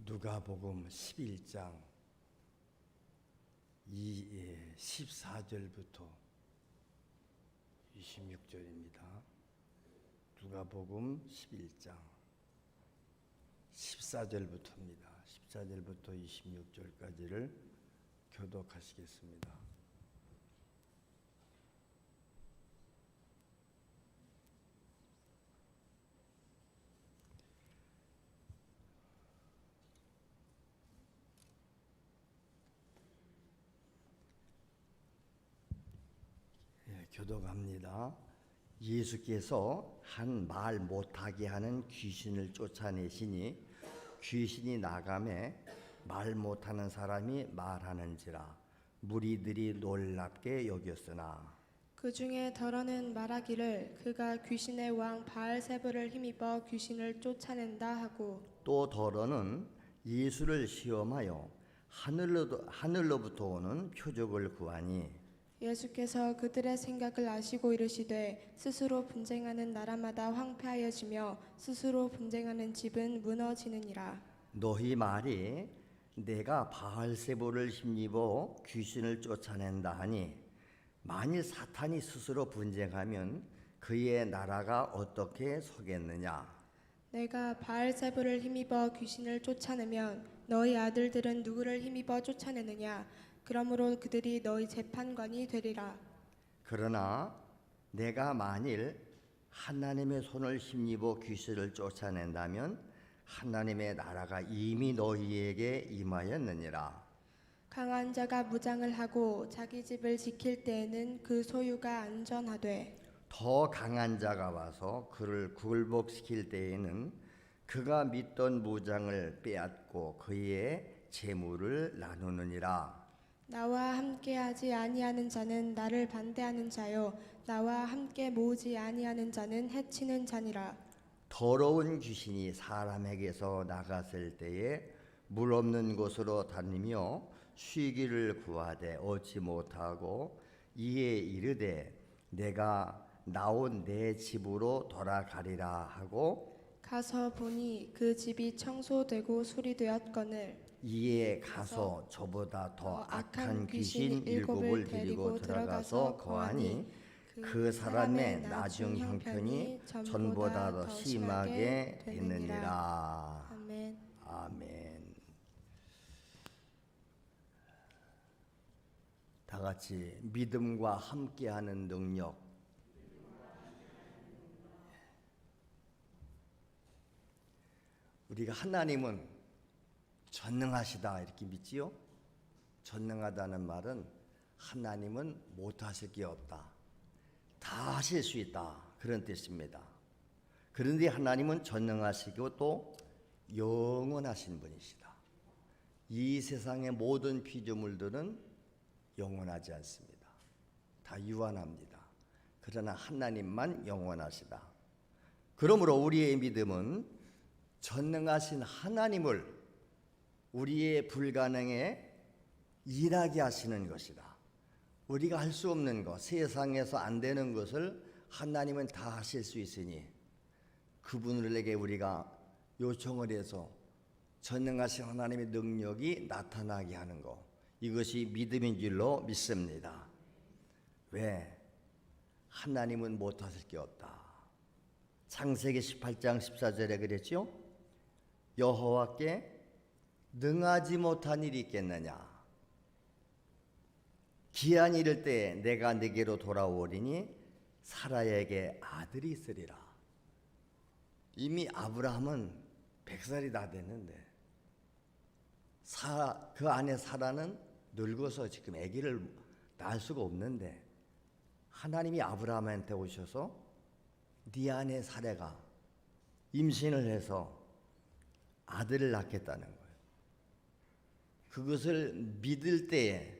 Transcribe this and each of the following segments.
누가복음 11장 14절부터 26절입니다. 누가복음 11장 14절부터입니다. 14절부터 26절까지를 교독하시겠습니다. 교독합니다. 예수께서 한 말 못하게 하는 귀신을 쫓아내시니 귀신이 나가매 말 못하는 사람이 말하는지라 무리들이 놀랍게 여겼으나 그 중에 더러는 말하기를 그가 귀신의 왕 바알세불을 힘입어 귀신을 쫓아낸다 하고, 또 더러는 예수를 시험하여 하늘로부터 오는 표적을 구하니 예수께서 그들의 생각을 아시고 이르시되 스스로 분쟁하는 나라마다 황폐하여지며 스스로 분쟁하는 집은 무너지느니라. 너희 말이 내가 바알세불을 힘입어 귀신을 쫓아낸다 하니 만일 사탄이 스스로 분쟁하면 그의 나라가 어떻게 서겠느냐? 내가 바알세불을 힘입어 귀신을 쫓아내면 너희 아들들은 누구를 힘입어 쫓아내느냐? 그러므로 그들이 너희 재판관이 되리라. 그러나 내가 만일 하나님의 손을 힘입어 귀신을 쫓아낸다면 하나님의 나라가 이미 너희에게 임하였느니라. 강한 자가 무장을 하고 자기 집을 지킬 때에는 그 소유가 안전하되 더 강한 자가 와서 그를 굴복시킬 때에는 그가 믿던 무장을 빼앗고 그의 재물을 나누느니라. 나와 함께하지 아니하는 자는 나를 반대하는 자요 나와 함께 모으지 아니하는 자는 해치는 자니라. 더러운 귀신이 사람에게서 나갔을 때에 물 없는 곳으로 다니며 쉬기를 구하되 얻지 못하고 이에 이르되 내가 나온 내 집으로 돌아가리라 하고 가서 보니 그 집이 청소되고 수리되었거늘 이에 가서 저보다 더 악한 귀신 7을 데리고 들어가서 거하니 그 사람의 나중 형편이 전보다 더 심하게 됐느니라. 아멘. 아멘. 다 같이 믿음과 함께하는 능력. 우리가 하나님은 전능하시다 이렇게 믿지요? 전능하다는 말은 하나님은 못하실 게 없다. 다 하실 수 있다. 그런 뜻입니다. 그런데 하나님은 전능하시고 또 영원하신 분이시다. 이 세상의 모든 피조물들은 영원하지 않습니다. 다 유한합니다. 그러나 하나님만 영원하시다. 그러므로 우리의 믿음은 전능하신 하나님을 우리의 불가능에 일하게 하시는 것이다. 우리가 할 수 없는 것, 세상에서 안 되는 것을 하나님은 다 하실 수 있으니 그분에게 우리가 요청을 해서 전능하신 하나님의 능력이 나타나게 하는 것, 이것이 믿음인 줄로 믿습니다. 왜? 하나님은 못하실 게 없다. 창세기 18장 14절에 그랬죠? 여호와께 능하지 못한 일이 있겠느냐? 기한이 이를 때 내가 네게로 돌아오리니 사라에게 아들이 있으리라. 이미 아브라함은 100살이 다 됐는데 그 아내 사라는 늙어서 지금 아기를 낳을 수가 없는데 하나님이 아브라함한테 오셔서 네 아내 사라가 임신을 해서 아들을 낳겠다는 거예요. 그것을 믿을 때에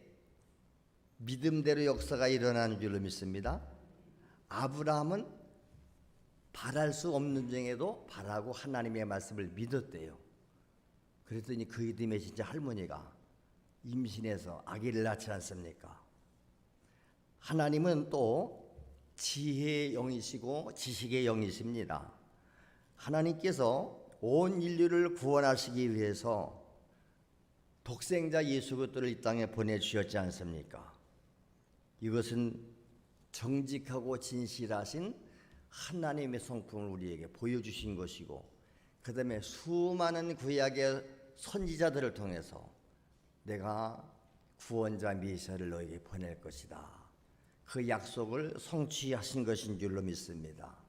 믿음대로 역사가 일어나는 줄로 믿습니다. 아브라함은 바랄 수 없는 중에도 바라고 하나님의 말씀을 믿었대요. 그랬더니 그 믿음의 진짜 할머니가 임신해서 아기를 낳지 않습니까? 하나님은 또 지혜의 영이시고 지식의 영이십니다. 하나님께서 온 인류를 구원하시기 위해서 독생자 예수 그리스도를 이 땅에 보내주셨지 않습니까? 이것은 정직하고 진실하신 하나님의 성품을 우리에게 보여주신 것이고, 그 다음에 수많은 구약의 선지자들을 통해서 내가 구원자 메시아를 너에게 보낼 것이다, 그 약속을 성취하신 것인 줄로 믿습니다.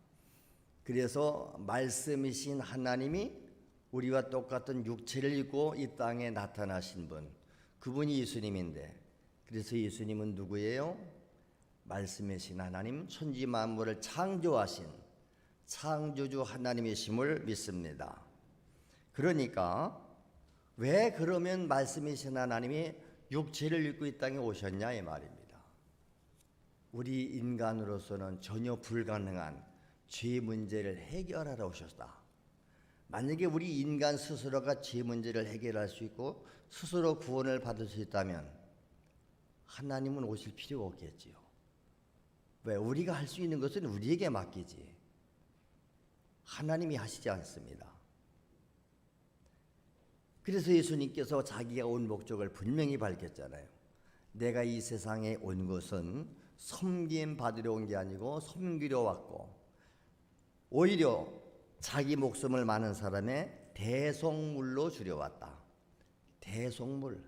그래서 말씀이신 하나님이 우리와 똑같은 육체를 입고 이 땅에 나타나신 분, 그분이 예수님인데, 그래서 예수님은 누구예요? 말씀이신 하나님, 천지 만물을 창조하신 창조주 하나님이심을 믿습니다. 그러니까 왜 그러면 말씀이신 하나님이 육체를 입고 이 땅에 오셨냐 이 말입니다. 우리 인간으로서는 전혀 불가능한 죄 문제를 해결하러 오셨다. 만약에 우리 인간 스스로가 죄 문제를 해결할 수 있고 스스로 구원을 받을 수 있다면 하나님은 오실 필요가 없겠지요. 왜? 우리가 할 수 있는 것은 우리에게 맡기지 하나님이 하시지 않습니다. 그래서 예수님께서 자기가 온 목적을 분명히 밝혔잖아요. 내가 이 세상에 온 것은 섬김 받으려 온 게 아니고 섬기려 왔고, 오히려 자기 목숨을 많은 사람의 대속물로 주려 왔다. 대속물,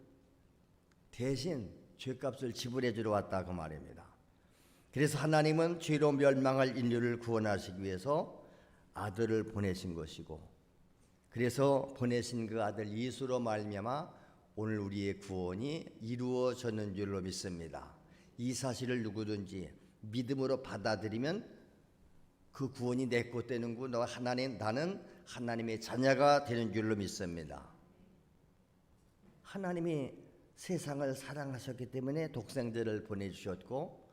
대신 죄값을 지불해 주러 왔다 그 말입니다. 그래서 하나님은 죄로 멸망할 인류를 구원하시기 위해서 아들을 보내신 것이고, 그래서 보내신 그 아들 예수로 말미암아 오늘 우리의 구원이 이루어졌는 줄로 믿습니다. 이 사실을 누구든지 믿음으로 받아들이면 그 구원이 내 것 되는구, 나는 하나님의 자녀가 되는 줄로 믿습니다. 하나님이 세상을 사랑하셨기 때문에 독생자를 보내주셨고,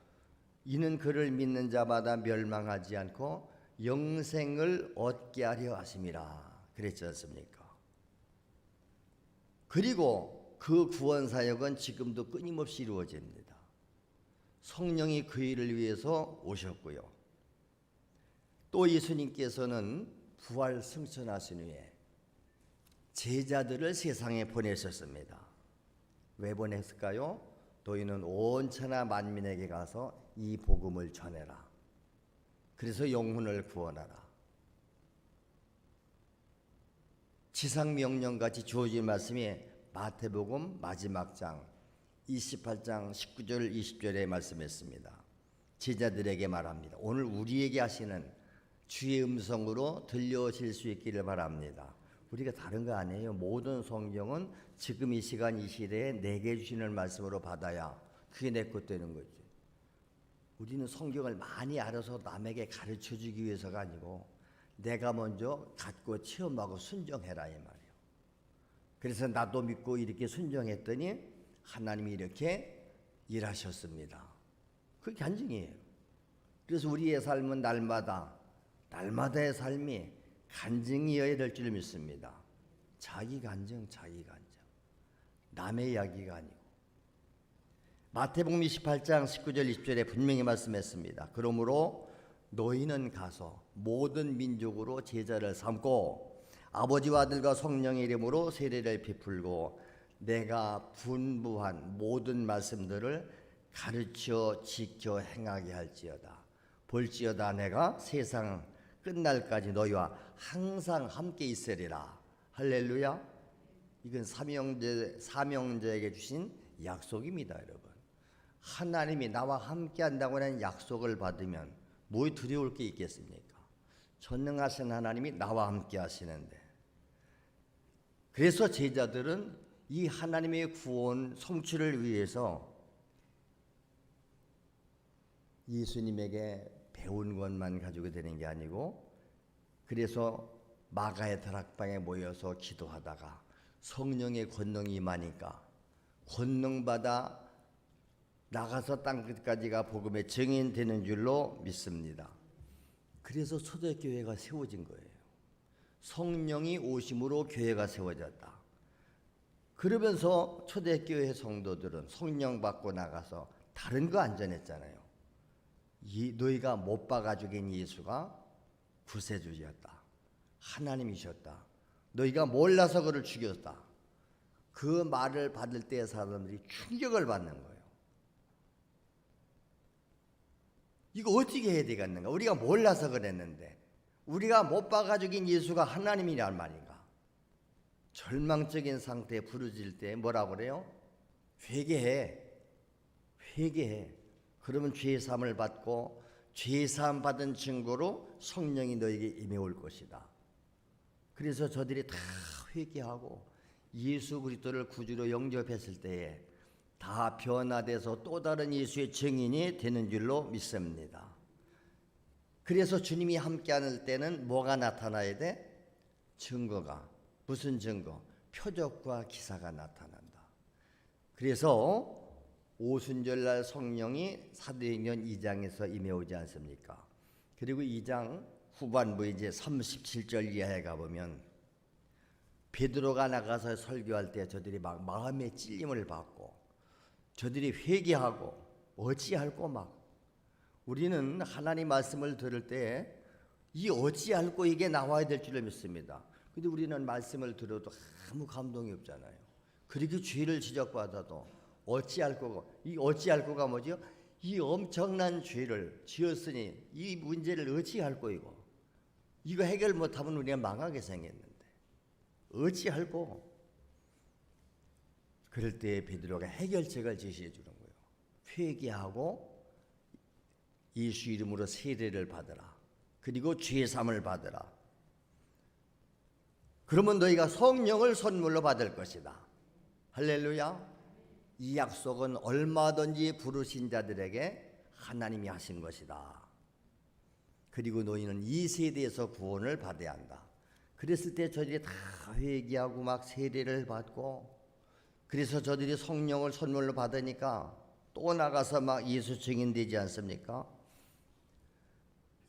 이는 그를 믿는 자마다 멸망하지 않고 영생을 얻게 하려 하심이라 그랬지 않습니까? 그리고 그 구원 사역은 지금도 끊임없이 이루어집니다. 성령이 그 일을 위해서 오셨고요. 또 예수님께서는 부활 승천하신 후에 제자들을 세상에 보내셨습니다. 왜 보냈을까요? 너희는 온 천하 만민에게 가서 이 복음을 전해라. 그래서 영혼을 구원하라. 지상명령같이 주어진 말씀이 마태복음 마지막 장 28장 19절 20절에 말씀했습니다. 제자들에게 말합니다. 오늘 우리에게 하시는 주의 음성으로 들려오실 수 있기를 바랍니다. 우리가 다른 거 아니에요. 모든 성경은 지금 이 시간 이 시대에 내게 주시는 말씀으로 받아야 그게 내 것 되는 거지. 우리는 성경을 많이 알아서 남에게 가르쳐주기 위해서가 아니고 내가 먼저 갖고 체험하고 순종해라 이 말이에요. 그래서 나도 믿고 이렇게 순종했더니 하나님이 이렇게 일하셨습니다. 그게 간증이에요. 그래서 우리의 삶은 날마다의 삶이 간증이어야 될 줄 믿습니다. 자기 간증. 남의 이야기가 아니고. 마태복음 28장 19절 20절에 분명히 말씀했습니다. 그러므로 너희는 가서 모든 민족으로 제자를 삼고 아버지와 아들과 성령의 이름으로 세례를 베풀고 내가 분부한 모든 말씀들을 가르쳐 지켜 행하게 할지어다. 볼지어다 내가 세상 끝날까지 너희와 항상 함께 있으리라. 할렐루야. 이건 사명자에게 주신 약속입니다, 여러분. 하나님이 나와 함께 한다고 하는 약속을 받으면 뭐 두려울 게 있겠습니까? 전능하신 하나님이 나와 함께 하시는데, 그래서 제자들은 이 하나님의 구원 성취를 위해서 예수님에게 배운 것만 가지고 되는 게 아니고, 그래서 마가의 다락방에 모여서 기도하다가 성령의 권능이 임하니까 권능받아 나가서 땅 끝까지가 복음의 증인되는 줄로 믿습니다. 그래서 초대교회가 세워진 거예요. 성령이 오심으로 교회가 세워졌다. 그러면서 초대교회 성도들은 성령 받고 나가서 다른 거 안 전했잖아요. 너희가 못 봐가 죽인 예수가 구세주였다. 하나님이셨다. 너희가 몰라서 그를 죽였다. 그 말을 받을 때 사람들이 충격을 받는 거예요. 이거 어떻게 해야 되겠는가? 우리가 몰라서 그랬는데, 우리가 못 봐가 죽인 예수가 하나님이란 말인가? 절망적인 상태에 부르질 때 뭐라고 그래요? 회개해. 회개해. 그러면 죄사함을 받고 죄사함 받은 증거로 성령이 너에게 임해올 것이다. 그래서 저들이 다 회개하고 예수 그리스도를 구주로 영접했을 때에 다 변화돼서 또 다른 예수의 증인이 되는 줄로 믿습니다. 그래서 주님이 함께하는 때는 뭐가 나타나야 돼? 증거가. 무슨 증거? 표적과 기사가 나타난다. 그래서 오순절날 성령이 사도행전 2장에서 임해오지 않습니까? 그리고 2장 후반부 이제 37절 이하에 가보면 베드로가 나가서 설교할 때 저들이 막 마음의 찔림을 받고 저들이 회개하고 어찌할꼬 막 우리는 하나님 말씀을 들을 때 이 어찌할꼬 이게 나와야 될 줄을 믿습니다. 근데 우리는 말씀을 들어도 아무 감동이 없잖아요. 그렇게 죄를 지적받아도 어찌할꼬가 이 어찌할꼬가 뭐죠? 이 엄청난 죄를 지었으니 이 문제를 어찌할꼬 이거 해결 못하면 우리가 망하게 생겼는데 어찌할꼬? 그럴 때 베드로가 해결책을 제시해 주는 거예요. 회개하고 예수 이름으로 세례를 받으라. 그리고 죄사함을 받으라. 그러면 너희가 성령을 선물로 받을 것이다. 할렐루야. 이 약속은 얼마든지 부르신 자들에게 하나님이 하신 것이다. 그리고 너희는 이 세대에서 구원을 받아야 한다. 그랬을 때 저들이 다 회개하고 막 세례를 받고 그래서 저들이 성령을 선물로 받으니까 또 나가서 막 예수 증인 되지 않습니까?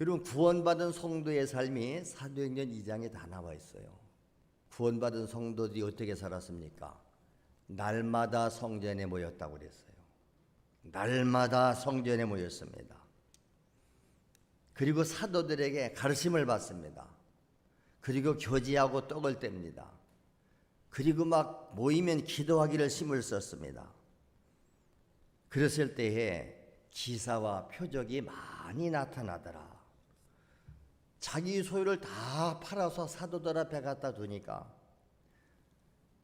여러분 구원받은 성도의 삶이 사도행전 2장에 다 나와 있어요. 구원받은 성도들이 어떻게 살았습니까? 날마다 성전에 모였다고 그랬어요. 날마다 성전에 모였습니다. 그리고 사도들에게 가르침을 받습니다. 그리고 교제하고 떡을 뗍니다. 그리고 막 모이면 기도하기를 힘을 썼습니다. 그랬을 때에 기사와 표적이 많이 나타나더라. 자기 소유를 다 팔아서 사도들 앞에 갖다 두니까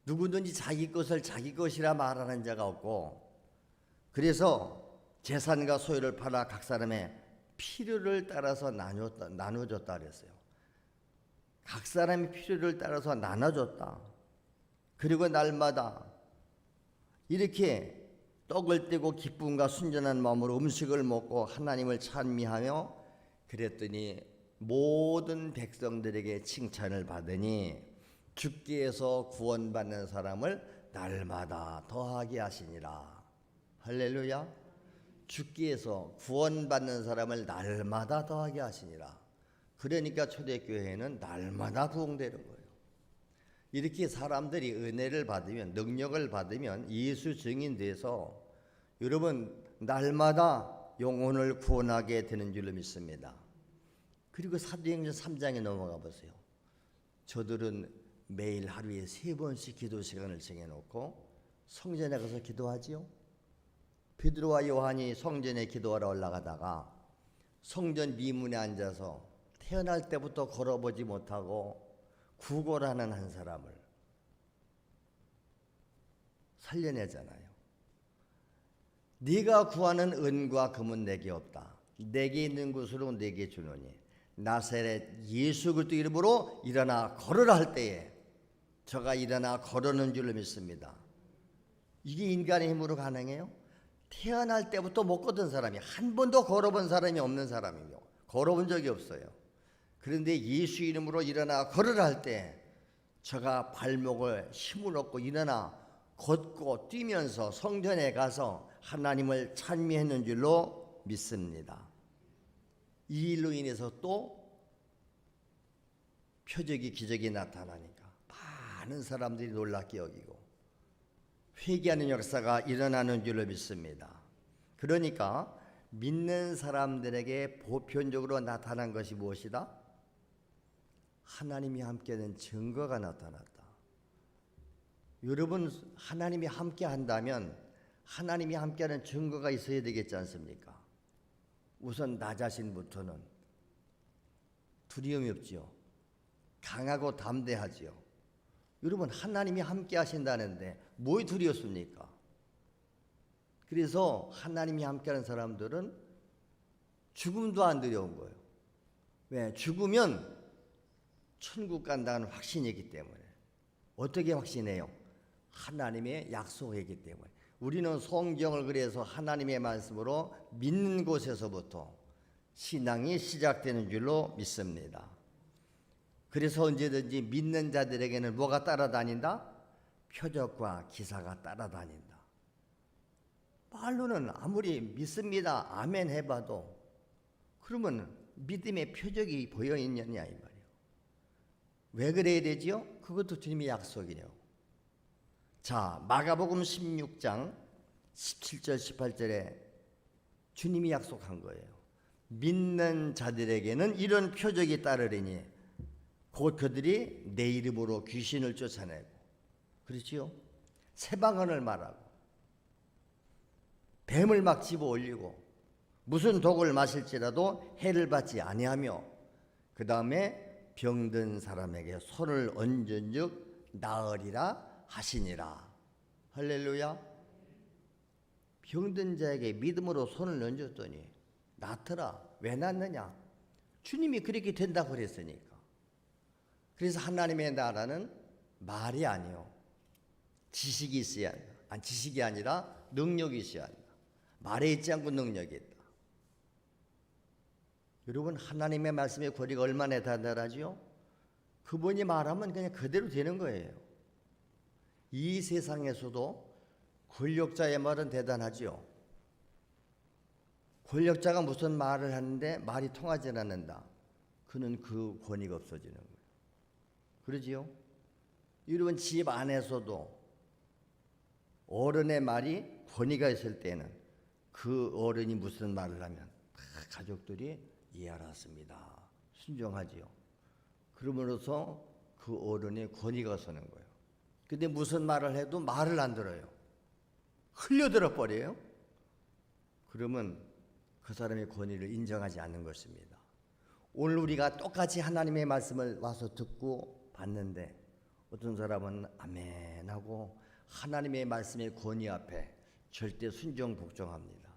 누구든지 자기 것을 자기 것이라 말하는 자가 없고 그래서 재산과 소유를 팔아 각 사람의 필요를 따라서 나눠줬다 그랬어요. 각 사람의 필요를 따라서 나눠줬다. 그리고 날마다 이렇게 떡을 떼고 기쁨과 순전한 마음으로 음식을 먹고 하나님을 찬미하며 그랬더니 모든 백성들에게 칭찬을 받으니 주께서 구원받는 사람을 날마다 더하게 하시니라. 할렐루야. 주께서 구원받는 사람을 날마다 더하게 하시니라. 그러니까 초대교회는 날마다 부흥되는 거예요. 이렇게 사람들이 은혜를 받으면 능력을 받으면 예수 증인돼서 여러분 날마다 영혼을 구원하게 되는 줄로 믿습니다. 그리고 사도행전 3장에 넘어가 보세요. 저들은 매일 하루에 3번씩 기도 시간을 정해놓고 성전에 가서 기도하지요. 베드로와 요한이 성전에 기도하러 올라가다가 성전 미문에 앉아서 태어날 때부터 걸어보지 못하고 구걸하는 한 사람을 살려내잖아요. 네가 구하는 은과 금은 내게 없다. 내게 있는 것으로 내게 주노니 나사렛 예수 그리스도 이름으로 일어나 걸으라 할 때에 저가 일어나 걸으는 줄로 믿습니다. 이게 인간의 힘으로 가능해요? 태어날 때부터 못 걷은 사람이 한 번도 걸어본 사람이 없는 사람이요. 걸어본 적이 없어요. 그런데 예수 이름으로 일어나 걸으라 할 때 저가 발목을 힘을 얻고 일어나 걷고 뛰면서 성전에 가서 하나님을 찬미했는 줄로 믿습니다. 이 일로 인해서 또 표적이 기적이 나타나니까 많은 사람들이 놀랍게 여기고 회개하는 역사가 일어나는 줄로 믿습니다. 그러니까 믿는 사람들에게 보편적으로 나타난 것이 무엇이다? 하나님이 함께하는 증거가 나타났다. 여러분, 하나님이 함께한다면 하나님이 함께하는 증거가 있어야 되겠지 않습니까? 우선 나 자신부터는 두려움이 없지요. 강하고 담대하지요. 여러분, 하나님이 함께 하신다는데 뭐 두렵습니까? 그래서 하나님이 함께하는 사람들은 죽음도 안 두려운 거예요. 왜? 죽으면 천국 간다는 확신이 있기 때문에. 어떻게 확신해요? 하나님의 약속이기 때문에. 우리는 성경을 그래서 하나님의 말씀으로 믿는 곳에서부터 신앙이 시작되는 줄로 믿습니다. 그래서 언제든지 믿는 자들에게는 뭐가 따라다닌다? 표적과 기사가 따라다닌다. 말로는 아무리 믿습니다, 아멘 해봐도 그러면 믿음의 표적이 보여있느냐 이 말이에요. 왜 그래야 되지요? 그것도 주님의 약속이에요. 자, 마가복음 16장 17절 18절에 주님이 약속한 거예요. 믿는 자들에게는 이런 표적이 따르리니 곧 그들이 내 이름으로 귀신을 쫓아내고, 그렇지요? 새방언을 말하고 뱀을 막 집어 올리고 무슨 독을 마실지라도 해를 받지 아니하며 그 다음에 병든 사람에게 손을 얹은즉 나으리라 하시니라. 할렐루야. 병든 자에게 믿음으로 손을 얹었더니 낫더라. 왜 낫느냐? 주님이 그렇게 된다고 그랬으니까. 그래서 하나님의 나라는 말이 아니요, 지식이 있어야 한다. 아니, 지식이 아니라 능력이 있어야 한다. 말에 있지 않고 능력이 있다. 여러분, 하나님의 말씀의 권위가 얼마나 대단하지요? 그분이 말하면 그냥 그대로 되는 거예요. 이 세상에서도 권력자의 말은 대단하지요. 권력자가 무슨 말을 하는데 말이 통하지 않는다. 그는 그 권위가 없어지는 거예요. 그러지요? 여러분, 집 안에서도 어른의 말이 권위가 있을 때는 그 어른이 무슨 말을 하면 다 가족들이 예 알았습니다, 순종하지요. 그러므로서 그 어른의 권위가 서는 거예요. 근데 무슨 말을 해도 말을 안 들어요. 흘려들어 버려요. 그러면 그 사람의 권위를 인정하지 않는 것입니다. 오늘 우리가 똑같이 하나님의 말씀을 와서 듣고 봤는데 어떤 사람은 아멘 하고 하나님의 말씀의 권위 앞에 절대 순종 복종합니다.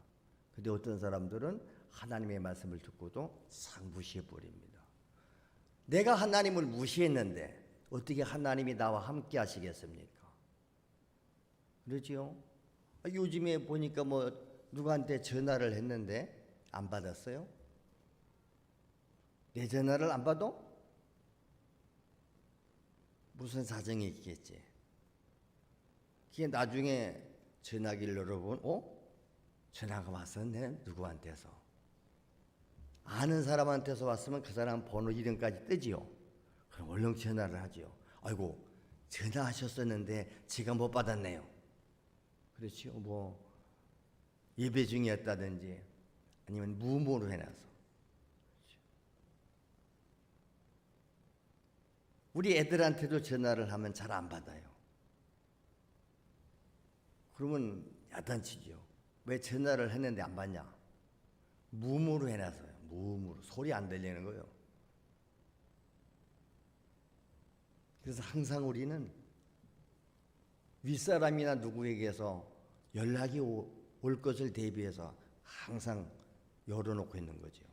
근데 어떤 사람들은 하나님의 말씀을 듣고도 상무시해 버립니다. 내가 하나님을 무시했는데 어떻게 하나님이 나와 함께 하시겠습니까? 그렇지요? 요즘에 보니까 뭐 누구한테 전화를 했는데 안 받았어요? 내 전화를 안 받아? 무슨 사정이 있겠지. 그게 나중에 전화기를 열어보면 전화가 왔었네, 누구한테서. 아는 사람한테서 왔으면 그 사람 번호 이름까지 뜨지요. 그럼 얼른 전화를 하지요. 아이고, 전화하셨었는데 제가 못 받았네요. 그렇지요. 뭐 예배 중이었다든지 아니면 무음으로 해놔서. 그렇죠. 우리 애들한테도 전화를 하면 잘 안 받아요. 그러면 야단치죠. 왜 전화를 했는데 안 받냐? 무음으로 해놔서요. 무음으로. 소리 안 들리는 거예요. 그래서 항상 우리는 윗사람이나 누구에게서 연락이 올 것을 대비해서 항상 열어놓고 있는 거죠.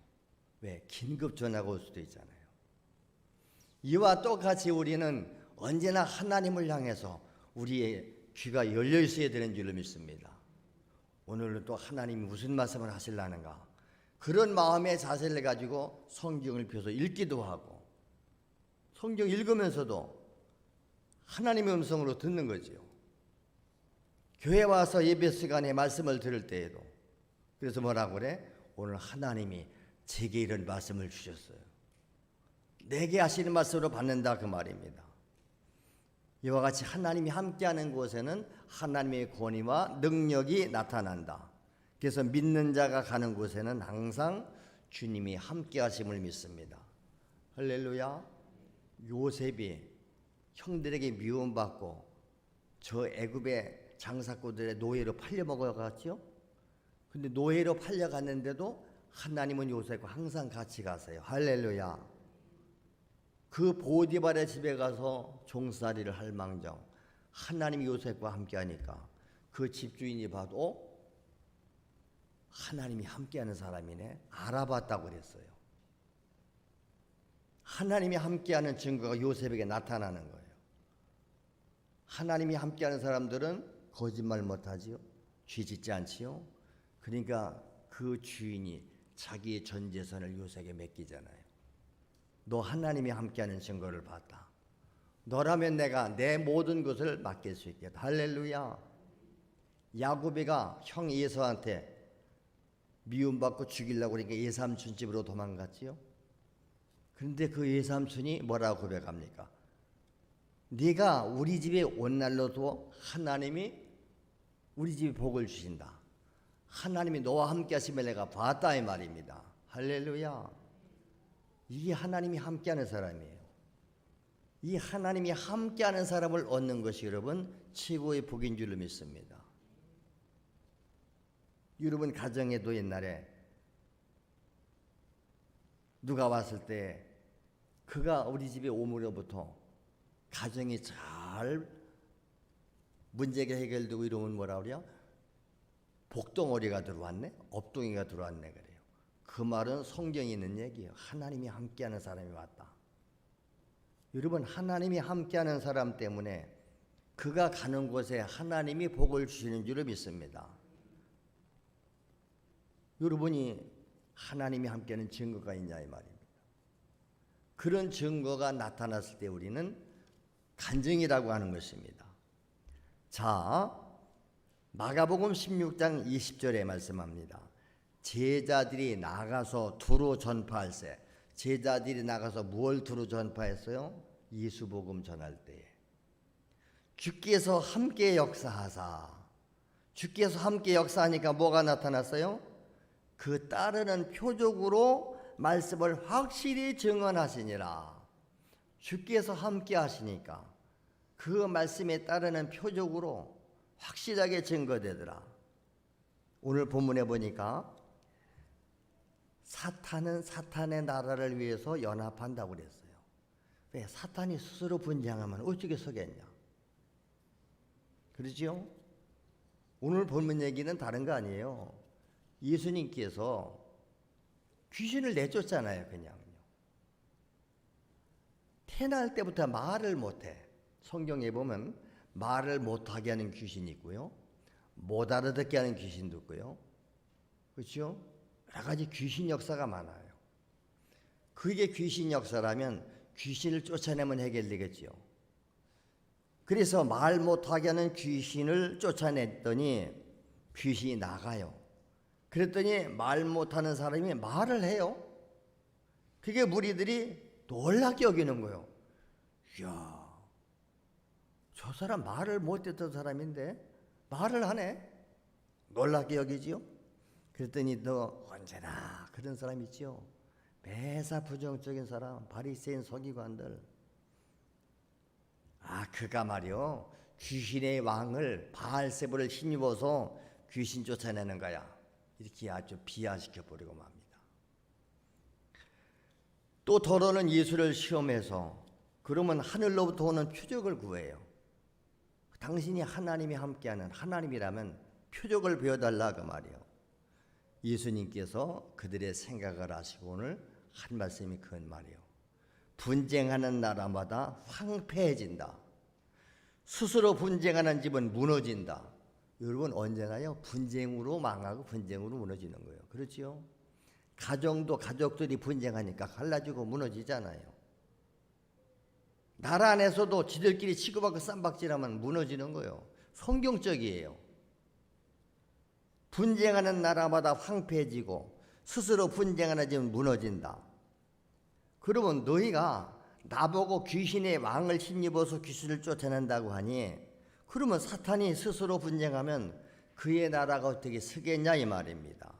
왜? 긴급 전화가 올 수도 있잖아요. 이와 똑같이 우리는 언제나 하나님을 향해서 우리의 귀가 열려 있어야 되는 줄로 믿습니다. 오늘은 또 하나님이 무슨 말씀을 하시려는가, 그런 마음의 자세를 가지고 성경을 펴서 읽기도 하고 성경 읽으면서도 하나님의 음성으로 듣는 거지요. 교회 와서 예배 시간에 말씀을 들을 때에도 그래서 뭐라고 그래? 오늘 하나님이 제게 이런 말씀을 주셨어요. 내게 하시는 말씀으로 받는다 그 말입니다. 이와 같이 하나님이 함께하는 곳에는 하나님의 권위와 능력이 나타난다. 그래서 믿는 자가 가는 곳에는 항상 주님이 함께하심을 믿습니다. 할렐루야. 요셉이 형들에게 미움받고 저 애굽의 장사꾼들의 노예로 팔려 먹어갔죠. 근데 노예로 팔려갔는데도 하나님은 요셉과 항상 같이 가세요. 할렐루야. 그 보디발의 집에 가서 종살이를 할 망정 하나님이 요셉과 함께하니까 그 집주인이 봐도 하나님이 함께하는 사람이네 알아봤다고 그랬어요. 하나님이 함께하는 증거가 요셉에게 나타나는 거예요. 하나님이 함께하는 사람들은 거짓말 못하지요. 죄 짓지 않지요. 그러니까 그 주인이 자기의 전 재산을 요셉에게 맡기잖아요. 너 하나님이 함께하는 증거를 봤다. 너라면 내가 내 모든 것을 맡길 수 있겠다. 할렐루야. 야곱이가 형 에사우한테 미움받고 죽이려고 그러니까 예삼촌 집으로 도망갔지요. 그런데 그 예삼촌이 뭐라고 고백합니까? 네가 우리 집에 온 날로도 하나님이 우리 집에 복을 주신다. 하나님이 너와 함께 하심을 내가 봤다 이 말입니다. 할렐루야. 이게 하나님이 함께하는 사람이에요. 이 하나님이 함께하는 사람을 얻는 것이 여러분 최고의 복인 줄로 믿습니다. 여러분 가정에도 옛날에 누가 왔을 때 그가 우리 집에 오므로부터 가정이 잘 문제가 해결되고 이러면 뭐라 그래요? 복덩어리가 들어왔네? 업동이가 들어왔네 그래요. 그 말은 성경에 있는 얘기예요. 하나님이 함께하는 사람이 왔다. 여러분 하나님이 함께하는 사람 때문에 그가 가는 곳에 하나님이 복을 주시는 줄을 믿습니다. 여러분이 하나님이 함께하는 증거가 있냐 이 말입니다. 그런 증거가 나타났을 때 우리는 간증이라고 하는 것입니다. 자, 마가복음 16장 20절에 말씀합니다. 제자들이 나가서 두루 전파할세. 제자들이 나가서 무엇을 두루 전파했어요? 예수 복음 전할 때에 주께서 함께 역사하사. 주께서 함께 역사하니까 뭐가 나타났어요? 그 따르는 표적으로 말씀을 확실히 증언하시니라. 주께서 함께 하시니까 그 말씀에 따르는 표적으로 확실하게 증거되더라. 오늘 본문에 보니까 사탄은 사탄의 나라를 위해서 연합한다고 그랬어요. 왜? 사탄이 스스로 분쟁하면 어떻게 서겠냐. 그러지요? 오늘 본문 얘기는 다른 거 아니에요. 예수님께서 귀신을 내쫓잖아요. 그냥요. 태어날 때부터 말을 못해. 성경에 보면 말을 못하게 하는 귀신이 있고요. 못 알아듣게 하는 귀신도 있고요. 그렇죠? 여러 가지 귀신 역사가 많아요. 그게 귀신 역사라면 귀신을 쫓아내면 해결되겠지요. 그래서 말 못하게 하는 귀신을 쫓아냈더니 귀신이 나가요. 그랬더니 말 못하는 사람이 말을 해요. 그게 무리들이 놀랍게 여기는 거예요. 이야, 저 사람 말을 못했던 사람인데 말을 하네. 놀랍게 여기지요. 그랬더니 너 언제나 그런 사람 있지요. 매사 부정적인 사람, 바리새인 서기관들. 그가 말이요 귀신의 왕을 바알세불을 힘입어서 귀신 쫓아내는 거야. 이렇게 아주 비하시켜 버리고 맙니다. 또 더러는 예수를 시험해서 그러면 하늘로부터 오는 표적을 구해요. 당신이 하나님이 함께하는 하나님이라면 표적을 보여달라 그 말이에요. 예수님께서 그들의 생각을 아시고 오늘 한 말씀이 그 말이에요. 분쟁하는 나라마다 황폐해진다. 스스로 분쟁하는 집은 무너진다. 여러분 언제나요? 분쟁으로 망하고 분쟁으로 무너지는 거예요. 그렇지요? 가정도 가족들이 분쟁하니까 갈라지고 무너지잖아요. 나라 안에서도 지들끼리 치고받고 쌈박질하면 무너지는 거예요. 성경적이에요. 분쟁하는 나라마다 황폐해지고 스스로 분쟁하는 집은 무너진다. 그러면 너희가 나보고 귀신의 왕을 힘입어서 귀신을 쫓아낸다고 하니 그러면 사탄이 스스로 분쟁하면 그의 나라가 어떻게 서겠냐 이 말입니다.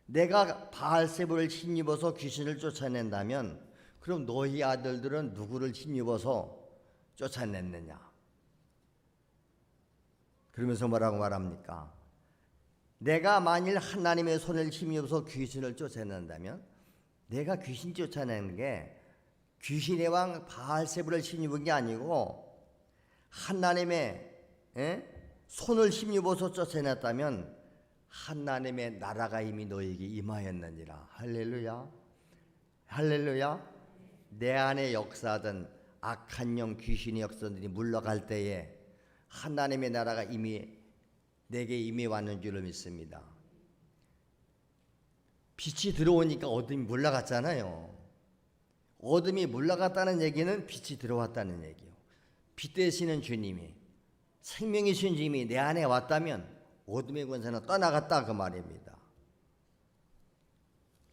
내가 바알세불을 힘입어서 귀신을 쫓아낸다면 그럼 너희 아들들은 누구를 힘입어서 쫓아냈느냐? 그러면서 뭐라고 말합니까? 내가 만일 하나님의 손을 힘입어서 귀신을 쫓아낸다면, 내가 귀신 쫓아내는 게 귀신의 왕 바알세불을 힘입은 게 아니고 하나님의 손을 힘입어서 쫓아냈다면 하나님의 나라가 이미 너에게 임하였느니라. 할렐루야. 할렐루야. 내 안에 역사하던 악한 영 귀신의 역사들이 물러갈 때에 하나님의 나라가 이미 내게 임해 왔는 줄로 믿습니다. 빛이 들어오니까 어둠이 물러갔잖아요. 어둠이 물러갔다는 얘기는 빛이 들어왔다는 얘기요. 빛 되시는 주님이, 생명이신 주님이 내 안에 왔다면 어둠의 권세는 떠나갔다 그 말입니다.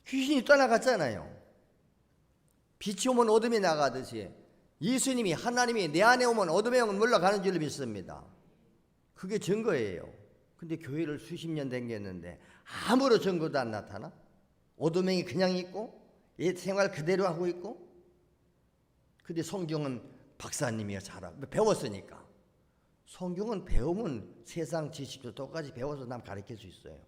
귀신이 떠나갔잖아요. 빛이 오면 어둠이 나가듯이 예수님이, 하나님이 내 안에 오면 어둠의 영은 물러가는 줄로 믿습니다. 그게 증거예요. 근데 교회를 수십 년 댕겼는데 아무런 증거도 안 나타나? 어둠의 영이 그냥 있고 옛 생활 그대로 하고 있고. 근데 성경은 박사님이야 잘하고 배웠으니까. 성경은 배우면 세상 지식도 똑같이 배워서 남 가르칠 수 있어요.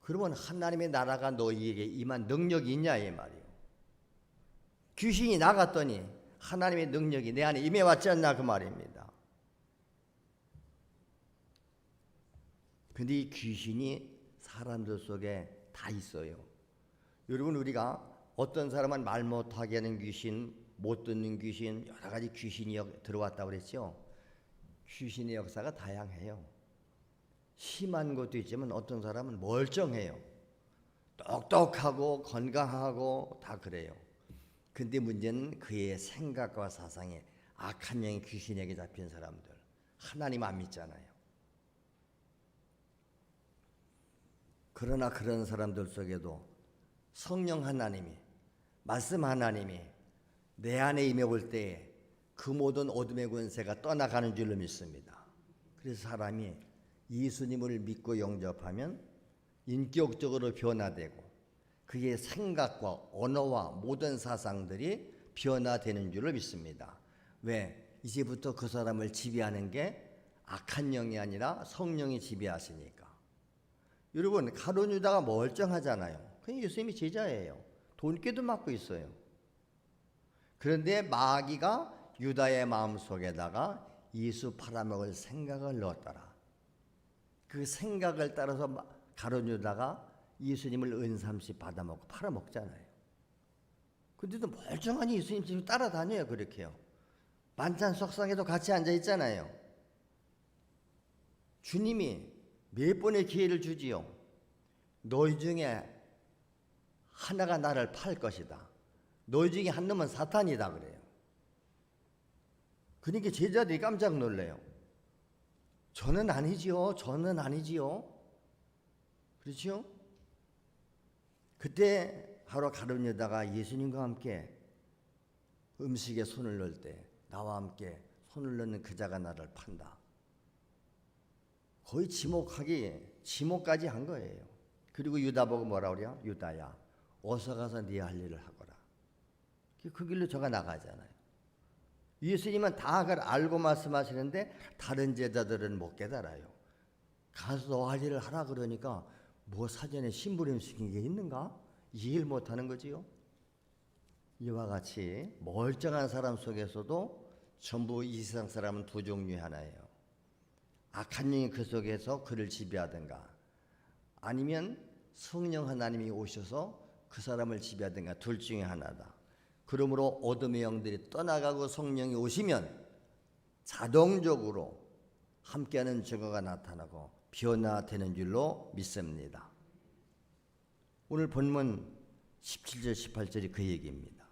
그러면 하나님의 나라가 너희에게 임한 능력이 있냐 이 말이에요. 귀신이 나갔더니 하나님의 능력이 내 안에 임해왔지 않나 그 말입니다. 근데 이 귀신이 사람들 속에 다 있어요. 여러분, 우리가 어떤 사람은 말 못하게 하는 귀신, 못 듣는 귀신, 여러 가지 귀신이 들어왔다고 그랬죠. 귀신의 역사가 다양해요. 심한 것도 있지만 어떤 사람은 멀쩡해요. 똑똑하고 건강하고 다 그래요. 근데 문제는 그의 생각과 사상에 악한 영의 귀신에게 잡힌 사람들, 하나님 안 믿잖아요. 그러나 그런 사람들 속에도 성령 하나님이, 말씀 하나님이 내 안에 임해올 때에 그 모든 어둠의 권세가 떠나가는 줄로 믿습니다. 그래서 사람이 예수님을 믿고 영접하면 인격적으로 변화되고 그의 생각과 언어와 모든 사상들이 변화되는 줄로 믿습니다. 왜? 이제부터 그 사람을 지배하는 게 악한 영이 아니라 성령이 지배하시니까. 여러분, 가룟 유다가 멀쩡하잖아요. 그냥 예수님이 제자예요. 돈깨도 맞고 있어요. 그런데 마귀가 유다의 마음속에다가 예수 팔아먹을 생각을 넣었더라. 그 생각을 따라서 가룟 유다가 예수님을 은삼시 받아먹고 팔아먹잖아요. 근데도 멀쩡하니 예수님 지금 따라다녀요. 그렇게요. 만찬 석상에도 같이 앉아있잖아요. 주님이 몇 번의 기회를 주지요. 너희 중에 하나가 나를 팔 것이다. 너희 중에 한 놈은 사탄이다 그래요. 그러니까 제자들이 깜짝 놀래요. 저는 아니지요. 저는 아니지요. 그렇죠? 그때 바로 가룟 유다가 예수님과 함께 음식에 손을 넣을 때 나와 함께 손을 넣는 그 자가 나를 판다. 거의 지목까지 한 거예요. 그리고 유다 보고 뭐라 그래요? 유다야, 어서 가서 네 할 일을 하거라. 그 길로 저가 나가잖아요. 예수님은 다 그걸 알고 말씀하시는데 다른 제자들은 못 깨달아요. 가서 너 할 일을 하라 그러니까 뭐 사전에 심부름시킨 게 있는가? 이해를 못하는 거지요. 이와 같이 멀쩡한 사람 속에서도 전부 이 세상 사람은 두 종류의 하나예요. 악한 영이 그 속에서 그를 지배하든가 아니면 성령 하나님이 오셔서 그 사람을 지배하든가 둘 중에 하나다. 그러므로 어둠의 영들이 떠나가고 성령이 오시면 자동적으로 함께하는 증거가 나타나고 변화되는 줄로 믿습니다. 오늘 본문 17절 18절이 그 얘기입니다.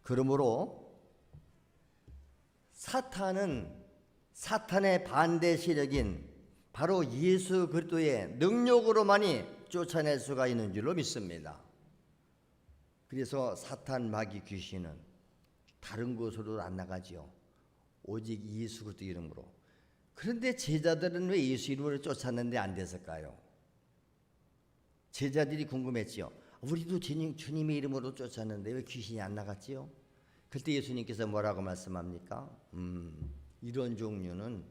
그러므로 사탄의 반대 세력인 바로 예수 그리스도의 능력으로만이 쫓아낼 수가 있는 줄로 믿습니다. 그래서 사탄, 마귀, 귀신은 다른 곳으로 안 나가지요. 오직 예수 그리스도 이름으로. 그런데 제자들은 왜 예수 이름으로 쫓았는데 안 됐을까요? 제자들이 궁금했지요. 우리도 주님의 이름으로 쫓았는데 왜 귀신이 안 나갔지요? 그때 예수님께서 뭐라고 말씀합니까? 이런 종류는,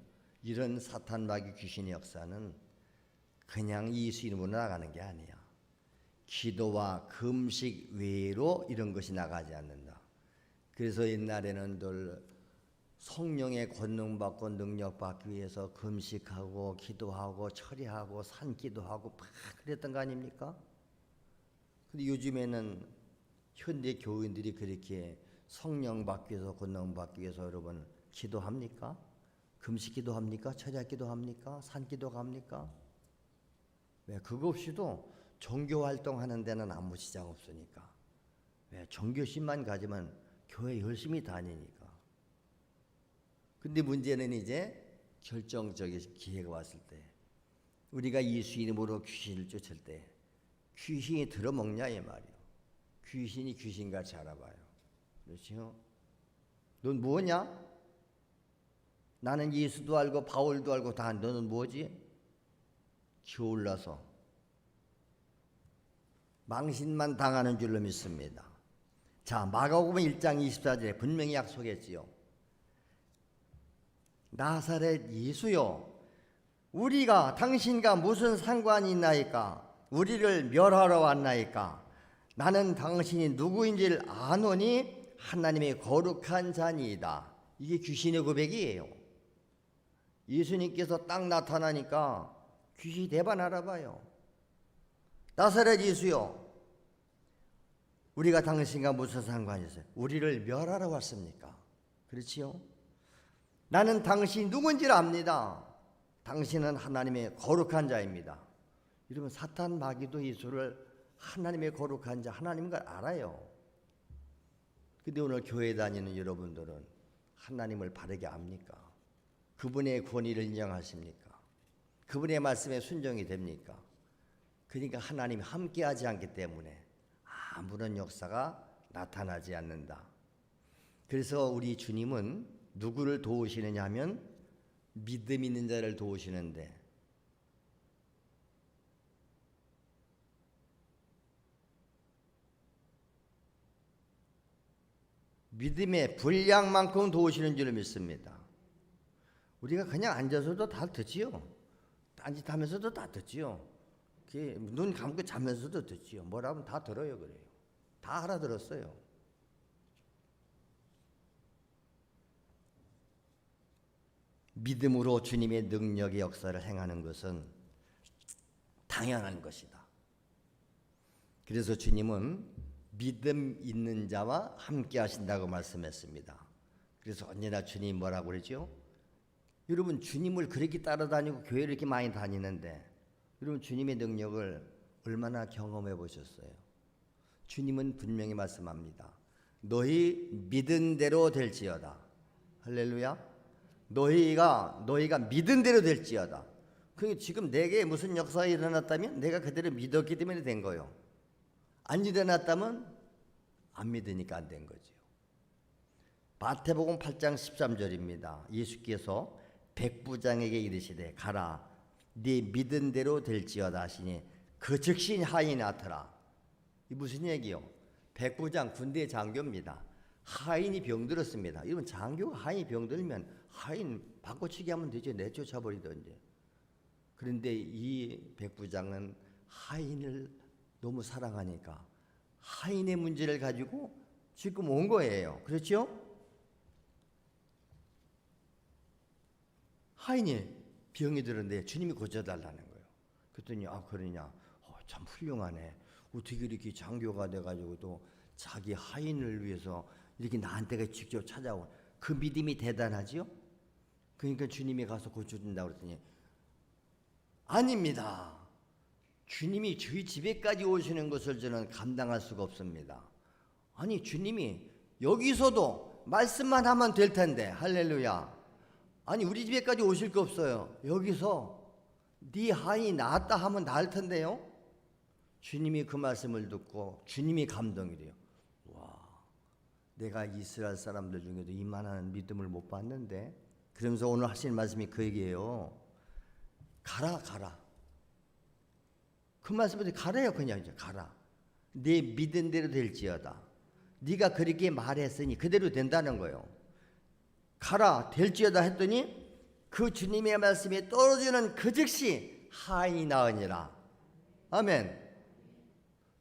이런 사탄 마귀 귀신의 역사는 그냥 예수 이름으로 나가는 게 아니야. 기도와 금식 외로 이런 것이 나가지 않는다. 그래서 옛날에는 늘 성령의 권능 받고 능력 받기 위해서 금식하고 기도하고 철야하고 산기도하고 막 그랬던 거 아닙니까? 근데 요즘에는 현대 교인들이 그렇게 성령 받기 위해서 권능 받기 위해서 여러분 기도합니까? 금식 기도합니까? 철야 기도합니까? 산기도 합니까? 왜 그거 없이도 종교 활동하는 데는 아무 지장 없으니까. 왜 종교심만 가지면 교회 열심히 다니니까. 근데 문제는 이제 결정적인 기회가 왔을 때, 우리가 예수 이름으로 귀신을 쫓을 때 귀신이 들어먹냐 이 말이요. 귀신이 귀신같이 알아봐요. 그렇죠? 넌 뭐냐? 나는 예수도 알고 바울도 알고 다. 너는 뭐지? 기어올라서 망신만 당하는 줄로 믿습니다. 자, 마가복음 1장 24절에 분명히 약속했지요. 나사렛 예수요, 우리가 당신과 무슨 상관이 있나이까? 우리를 멸하러 왔나이까? 나는 당신이 누구인지를 아노니 하나님의 거룩한 자니이다. 이게 귀신의 고백이에요. 예수님께서 딱 나타나니까 귀신이 대반 알아봐요. 나사렛 예수요, 우리가 당신과 무슨 상관이 있어요? 우리를 멸하러 왔습니까? 그렇지요? 나는 당신이 누군지를 압니다. 당신은 하나님의 거룩한 자입니다. 이러면 사탄 마귀도 예수를 하나님의 거룩한 자, 하나님인 걸 알아요. 근데 오늘 교회 다니는 여러분들은 하나님을 바르게 압니까? 그분의 권위를 인정하십니까? 그분의 말씀에 순종이 됩니까? 그러니까 하나님이 함께하지 않기 때문에 아무런 역사가 나타나지 않는다. 그래서 우리 주님은 누구를 도우시느냐 하면 믿음 있는 자를 도우시는데, 믿음의 분량만큼 도우시는 줄 믿습니다. 우리가 그냥 앉아서도 다 듣지요. 딴짓하면서도 다 듣지요. 눈 감고 자면서도 듣지요. 뭐라면 다 들어요. 그래요. 다 알아들었어요. 믿음으로 주님의 능력의 역사를 행하는 것은 당연한 것이다. 그래서 주님은 믿음 있는 자와 함께 하신다고 말씀했습니다. 그래서 언제나 주님 뭐라고 그러죠? 여러분 주님을 그렇게 따라다니고 교회를 이렇게 많이 다니는데 여러분 주님의 능력을 얼마나 경험해 보셨어요? 주님은 분명히 말씀합니다. 너희 믿은 대로 될지어다. 할렐루야. 너희가 믿은 대로 될지어다. 그게 지금 내게 무슨 역사가 일어났다면 내가 그대로 믿었기 때문에 된 거예요. 안 일어났다면 안 믿으니까 안 된 거지요. 마태복음 8장 13절입니다. 예수께서 백부장에게 이르시되 가라, 네 믿은 대로 될지어다 하시니 그 즉시 하인이 나타나. 이 무슨 얘기요? 백부장 군대 장교입니다. 하인이 병들었습니다. 이러면 장교가 하인이 병들면 하인 바꿔치기 하면 되죠. 내쫓아버리던지. 그런데 이 백부장은 하인을 너무 사랑하니까 하인의 문제를 가지고 지금 온 거예요. 그렇죠? 하인이 병이 들었는데 주님이 고쳐달라는 거예요. 그랬더니 그러냐? 참 훌륭하네. 어떻게 이렇게 장교가 돼가지고 또 자기 하인을 위해서 이렇게 나한테가 직접 찾아온 그 믿음이 대단하지요? 그러니까 주님이 가서 고쳐준다고 그랬더니 아닙니다. 주님이 저희 집에까지 오시는 것을 저는 감당할 수가 없습니다. 아니 주님이 여기서도 말씀만 하면 될 텐데. 할렐루야. 아니 우리 집에까지 오실 거 없어요. 여기서 네 하인이 나았다 하면 나을 텐데요. 주님이 그 말씀을 듣고 주님이 감동이 돼요. 와, 내가 이스라엘 사람들 중에도 이만한 믿음을 못 봤는데. 그러면서 오늘 하신 말씀이 그 얘기예요. 가라. 그 말씀을 가래요. 그냥 이제 가라. 네 믿은 대로 될지어다. 네가 그렇게 말했으니 그대로 된다는 거예요. 가라 될지어다 했더니 그 주님의 말씀이 떨어지는 그 즉시 하인이 나으니라. 아멘.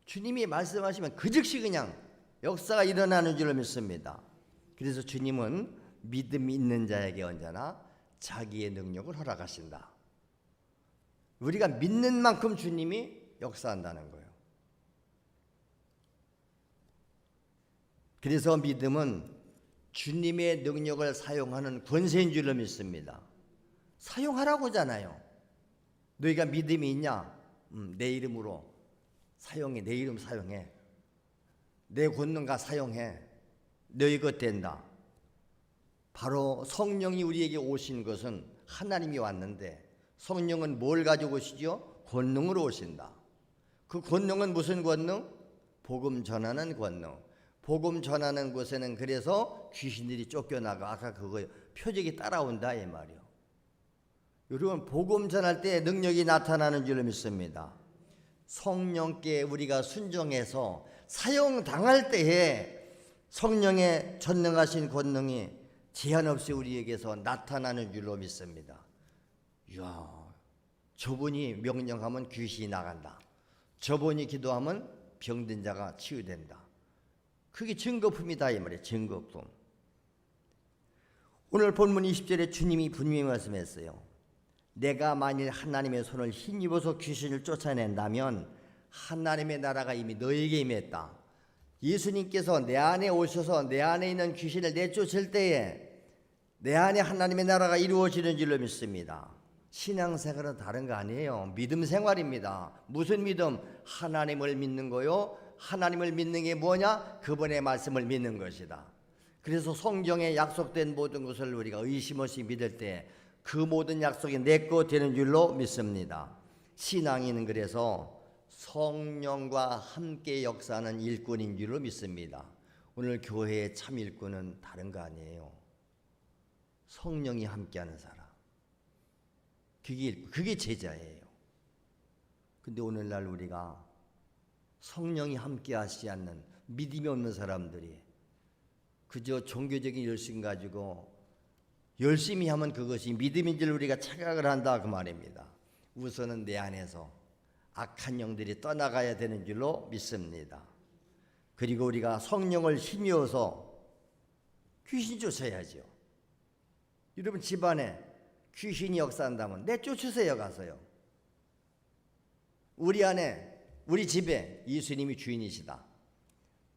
주님이 말씀하시면 그 즉시 그냥 역사가 일어나는 줄로 믿습니다. 그래서 주님은 믿음 있는 자에게 언제나 자기의 능력을 허락하신다. 우리가 믿는 만큼 주님이 역사한다는 거예요. 그래서 믿음은 주님의 능력을 사용하는 권세인 줄로 믿습니다. 사용하라고잖아요. 너희가 믿음이 있냐? 내 이름으로 사용해. 내 이름 사용해. 내 권능과 사용해. 너희 것 된다. 바로 성령이 우리에게 오신 것은 하나님이 왔는데 성령은 뭘 가지고 오시죠? 권능으로 오신다. 그 권능은 무슨 권능? 복음 전하는 권능. 복음 전하는 곳에는 그래서 귀신들이 쫓겨나가 아까 그거 표적이 따라온다 이 말이요. 여러분 복음 전할 때 능력이 나타나는 줄로 믿습니다. 성령께 우리가 순종해서 사용당할 때에 성령의 전능하신 권능이 제한 없이 우리에게서 나타나는 줄로 믿습니다. 이야, 저분이 명령하면 귀신이 나간다. 저분이 기도하면 병든 자가 치유된다. 그게 증거품이다 이 말이에요. 증거품. 오늘 본문 20절에 주님이 분명히 말씀했어요. 내가 만일 하나님의 손을 힘입어서 귀신을 쫓아낸다면 하나님의 나라가 이미 너에게 임했다. 예수님께서 내 안에 오셔서 내 안에 있는 귀신을 내쫓을 때에 내 안에 하나님의 나라가 이루어지는 줄로 믿습니다. 신앙생활은 다른 거 아니에요. 믿음 생활입니다. 무슨 믿음? 하나님을 믿는 거요. 하나님을 믿는 게 뭐냐? 그분의 말씀을 믿는 것이다. 그래서 성경에 약속된 모든 것을 우리가 의심 없이 믿을 때 그 모든 약속이 내 것 되는 줄로 믿습니다. 신앙인은 그래서 성령과 함께 역사하는 일꾼인 줄로 믿습니다. 오늘 교회의 참 일꾼은 다른 거 아니에요. 성령이 함께하는 사람. 그게 제자예요. 근데 오늘날 우리가 성령이 함께하시지 않는 믿음이 없는 사람들이 그저 종교적인 열심 가지고 열심히 하면 그것이 믿음인 줄 우리가 착각을 한다 그 말입니다. 우선은 내 안에서 악한 영들이 떠나가야 되는 줄로 믿습니다. 그리고 우리가 성령을 힘입어서 귀신 쫓아야죠. 여러분 집안에 귀신이 역사한다면 내쫓으세요. 가서요. 우리 안에 우리 집에 예수님이 주인이시다.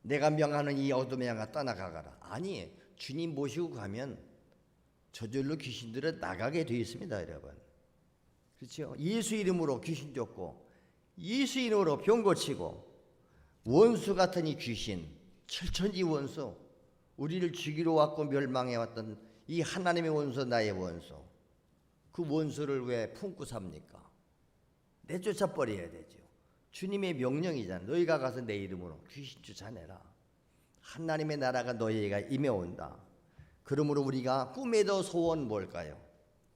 내가 명하는 이 어둠의 양아 떠나가거라. 아니 주님 모시고 가면 저절로 귀신들은 나가게 되어 있습니다. 여러분. 그렇죠? 예수 이름으로 귀신 쫓고 예수 이름으로 병 고치고 원수 같은 이 귀신 철천지 원수 우리를 죽이러 왔고 멸망해 왔던 이 하나님의 원수 나의 원수 그 원수를 왜 품고 삽니까? 내쫓아 버려야 되죠. 주님의 명령이잖아. 너희가 가서 내 이름으로 귀신 쫓아내라. 하나님의 나라가 너희가 임해온다. 그러므로 우리가 꿈에도 소원 뭘까요?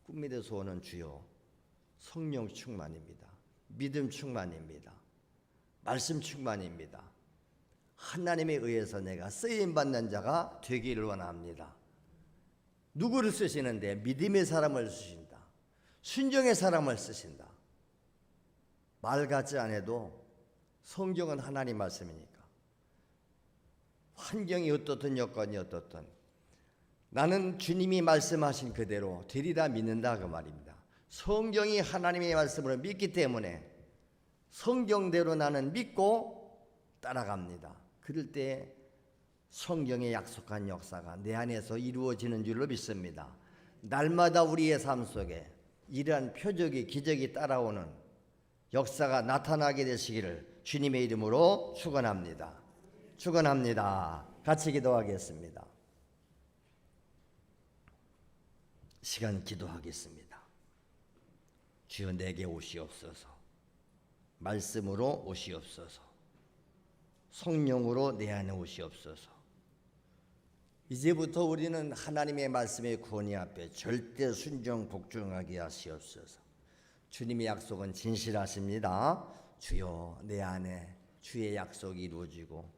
꿈에도 소원은 주요 성령 충만입니다. 믿음 충만입니다. 말씀 충만입니다. 하나님에 의해서 내가 쓰임받는 자가 되기를 원합니다. 누구를 쓰시는데? 믿음의 사람을 쓰신다. 순종의 사람을 쓰신다. 말 같지 않아도 성경은 하나님 말씀이니까 환경이 어떻든 여건이 어떻든 나는 주님이 말씀하신 그대로 되리라 믿는다 그 말입니다. 성경이 하나님의 말씀으로 믿기 때문에 성경대로 나는 믿고 따라갑니다. 그럴 때 성경에 약속한 역사가 내 안에서 이루어지는 줄로 믿습니다. 날마다 우리의 삶 속에 이러한 표적이 기적이 따라오는 역사가 나타나게 되시기를 주님의 이름으로 축원합니다. 축원합니다. 같이 기도하겠습니다. 시간 기도하겠습니다. 주여 내게 오시옵소서. 말씀으로 오시옵소서. 성령으로 내 안에 오시옵소서. 이제부터 우리는 하나님의 말씀의 권위 앞에 절대 순종 복종하게 하시옵소서. 주님의 약속은 진실하십니다. 주여 내 안에 주의 약속이 이루어지고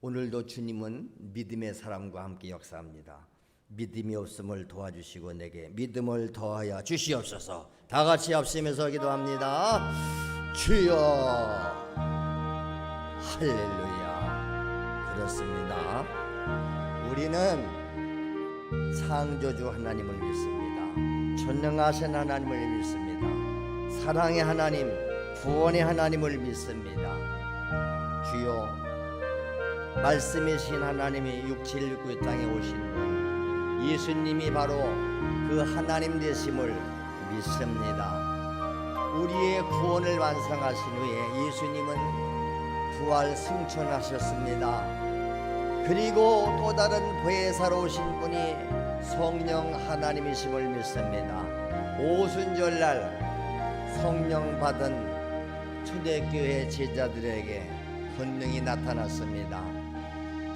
오늘도 주님은 믿음의 사람과 함께 역사합니다. 믿음이 없음을 도와주시고 내게 믿음을 더하여 주시옵소서. 다 같이 합심해서 기도합니다. 주여. 할렐루야. 그렇습니다. 우리는 창조주 하나님을 믿습니다. 전능하신 하나님을 믿습니다. 사랑의 하나님, 구원의 하나님을 믿습니다. 주여, 말씀이신 하나님이 육체를 입고 이 땅에 오신 분 예수님이 바로 그 하나님 되심을 믿습니다. 우리의 구원을 완성하신 후에 예수님은 부활 승천하셨습니다. 그리고 또 다른 보혜사로 오신 분이 성령 하나님이심을 믿습니다. 오순절날 성령 받은 초대교회 제자들에게 권능이 나타났습니다.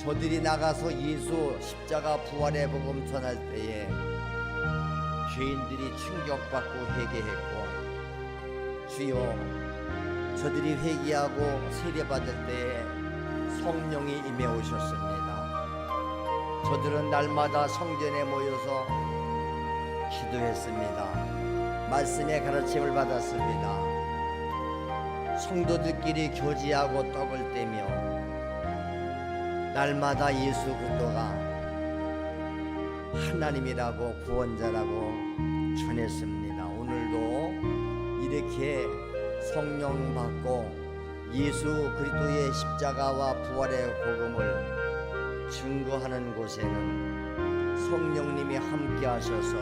저들이 나가서 예수 십자가 부활의 복음 전할 때에 죄인들이 충격받고 회개했고, 주여, 저들이 회개하고 세례받을 때에 성령이 임해 오셨습니다. 저들은 날마다 성전에 모여서 기도했습니다. 말씀의 가르침을 받았습니다. 성도들끼리 교제하고 떡을 떼며 날마다 예수 그리스도가 하나님이라고 구원자라고 전했습니다. 오늘도 이렇게 성령 받고 예수 그리스도의 십자가와 부활의 복음을 증거하는 곳에는 성령님이 함께 하셔서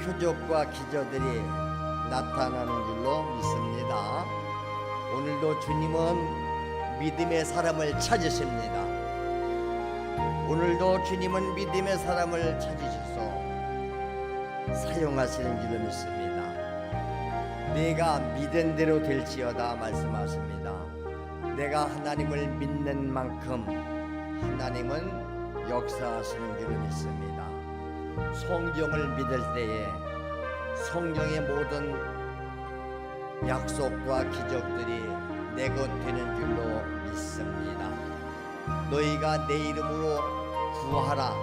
표적과 기적들이 나타나는 줄로 믿습니다. 오늘도 주님은 믿음의 사람을 찾으십니다. 오늘도 주님은 믿음의 사람을 찾으셔서 사용하시는 줄로 믿습니다. 내가 믿은 대로 될지어다 말씀하십니다. 내가 하나님을 믿는 만큼 하나님은 역사하시는 줄로 믿습니다. 성경을 믿을 때에 성경의 모든 약속과 기적들이 내 것 되는 줄로 믿습니다. 너희가 내 이름으로 구하라.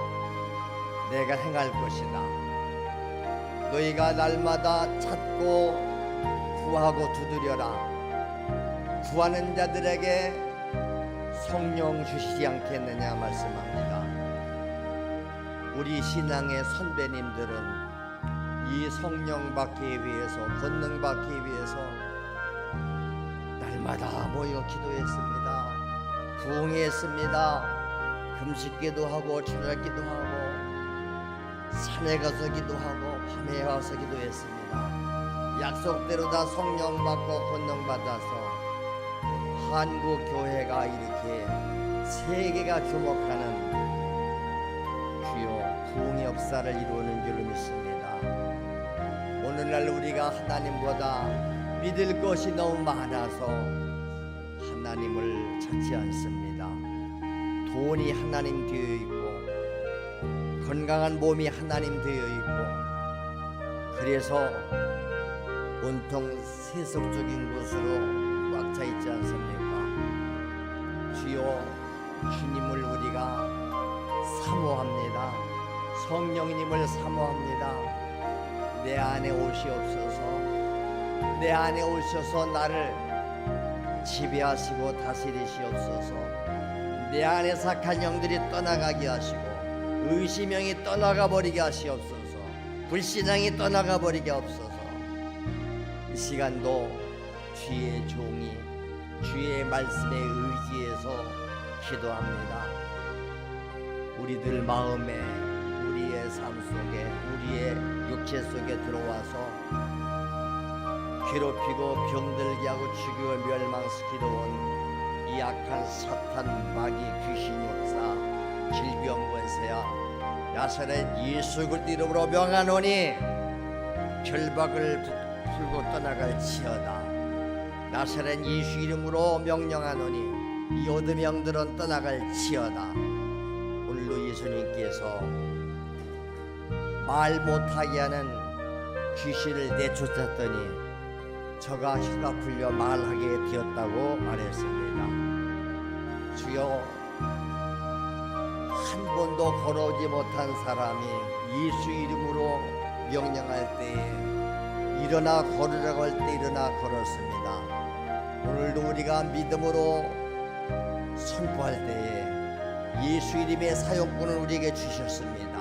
내가 행할 것이다. 너희가 날마다 찾고 구하고 두드려라. 구하는 자들에게 성령 주시지 않겠느냐 말씀합니다. 우리 신앙의 선배님들은 이 성령 받기 위해서, 권능 받기 위해서 날마다 모여 기도했습니다. 부흥했습니다. 금식기도 하고 철학기도 하고 산에 가서 기도하고 밤에 가서 기도했습니다. 약속대로 다 성령 받고 권능 받아서 한국 교회가 이렇게 세계가 주목하는 주요 부흥의 역사를 이루는 줄로 믿습니다. 오늘날 우리가 하나님보다 믿을 것이 너무 많아서 하나님을 찾지 않습니다. 돈이 하나님 되어 있고 건강한 몸이 하나님 되어 있고 그래서 온통 세속적인 것으로 꽉 차 있지 않습니까? 주여, 주님을 우리가 사모합니다. 성령님을 사모합니다. 내 안에 오시옵소서. 내 안에 오셔서 나를 지배하시고 다스리시옵소서. 내 안에 착한 영들이 떠나가게 하시고 의심형이 떠나가 버리게 하시옵소서. 불신앙이 떠나가 버리게 하옵소서. 이 시간도 주의 종이 주의 말씀에 의지해서 기도합니다. 우리들 마음에, 우리의 삶 속에, 우리의 육체 속에 들어와서 괴롭히고 병들게 하고 죽이고 멸망시키러 온 이 악한 사탄, 마귀, 귀신 역사, 질병 권세야 나사렛 예수 그리스도 이름으로 명하노니 결박을 풀고 떠나갈지어다. 나사렛 예수 이름으로 명령하노니 이 어둠의 영들은 떠나갈지어다. 오늘도 예수님께서 말 못하게 하는 귀신을 내쫓았더니 저가 혀가 풀려 말하게 되었다고 말했습니다. 주여, 한 번도 걸어오지 못한 사람이 예수 이름으로 명령할 때에 일어나 걸으라고 할 때 일어나 걸었습니다. 오늘도 우리가 믿음으로 선포할 때에 예수 이름의 사용권을 우리에게 주셨습니다.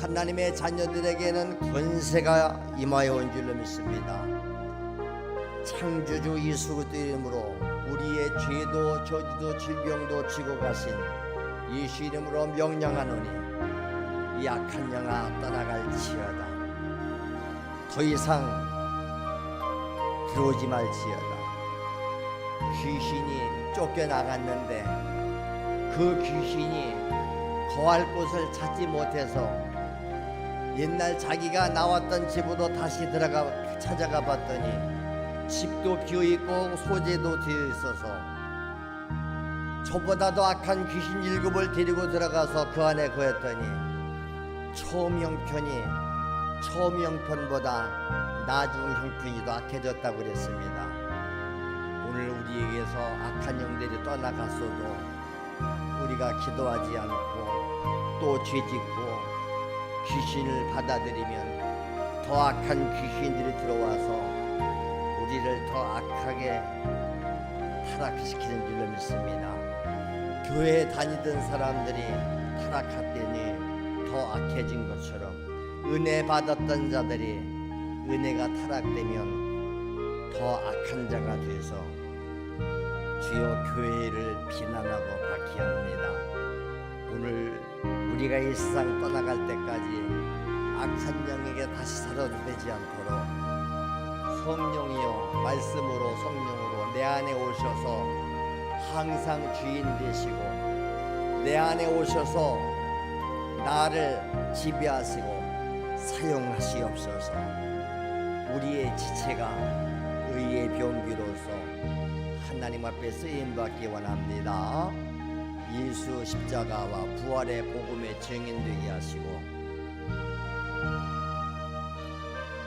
하나님의 자녀들에게는 권세가 임하여 온 줄로 믿습니다. 창조주 예수 그리스도 이름으로 우리의 죄도 저주도 질병도 지고 가신 예수 이름으로 명령하노니 이 악한 영아 떠나갈지어다. 더 이상 들어오지 말지어다. 귀신이 쫓겨나갔는데 그 귀신이 거할 곳을 찾지 못해서 옛날 자기가 나왔던 집으로 다시 찾아가 봤더니 집도 비어있고 소재도 되어 있어서 저보다도 악한 귀신 7을 데리고 들어가서 그 안에 거했더니 처음 형편보다 나중 형편이 더 악해졌다고 그랬습니다. 오늘 우리에게서 악한 영들이 떠나갔어도 우리가 기도하지 않고 또 죄짓고 귀신을 받아들이면 더 악한 귀신들이 들어와서 우리를 더 악하게 타락시키는 줄로 믿습니다. 교회에 다니던 사람들이 타락했더니 더 악해진 것처럼 은혜 받았던 자들이 은혜가 타락되면 더 악한 자가 돼서 주여 교회를 비난하고 박해합니다. 오늘 우리가 이 세상 떠나갈 때까지 악한 영에게 다시 살아도 되지 않도록 성령이여 말씀으로 성령으로 내 안에 오셔서 항상 주인 되시고 내 안에 오셔서 나를 지배하시고 사용하시옵소서. 우리의 지체가 의의 병기로서 하나님 앞에 쓰임받기 원합니다. 예수 십자가와 부활의 복음의 증인되게 하시고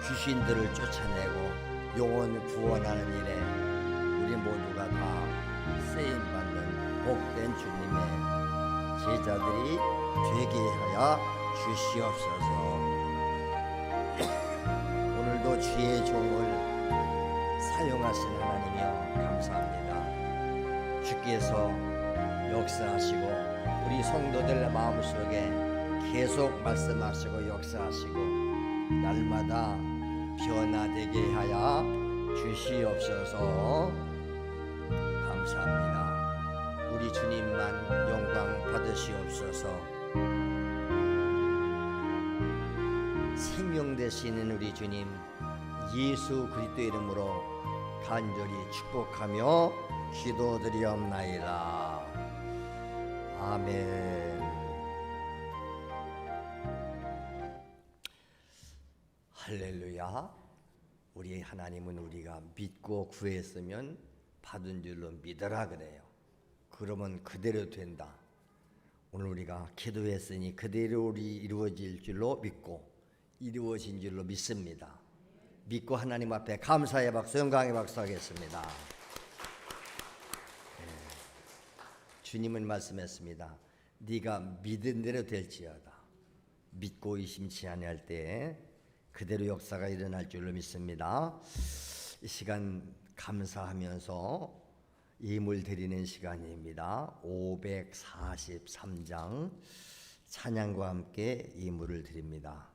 귀신들을 쫓아내고 영혼 구원하는 일에 우리 모두가 다 쓰임받는 복된 주님의 제자들이 되게 하여 주시옵소서. 오늘도 주의 종을 사용하신 하나님이여 감사합니다. 주께서 역사하시고 우리 성도들 마음속에 계속 말씀하시고 역사하시고 날마다 변화되게 하여 주시옵소서. 감사합니다. 우리 주님만 영광 받으시옵소서. 생명 되시는 우리 주님 예수 그리스도 이름으로 간절히 축복하며 기도드리옵나이다. 아멘. 할렐루야. 우리 하나님은 우리가 믿고 구했으면 받은 줄로 믿으라 그래요. 그러면 그대로 된다. 오늘 우리가 기도했으니 그대로 우리 이루어질 줄로 믿고 이루어진 줄로 믿습니다. 믿고 하나님 앞에 감사의 박수, 영광의 박수 하겠습니다. 주님은 말씀했습니다. 네가 믿은 대로 될지어다. 믿고 의심치 아니할 때 그대로 역사가 일어날 줄로 믿습니다. 이 시간 감사하면서 예물 드리는 시간입니다. 543장 찬양과 함께 예물을 드립니다.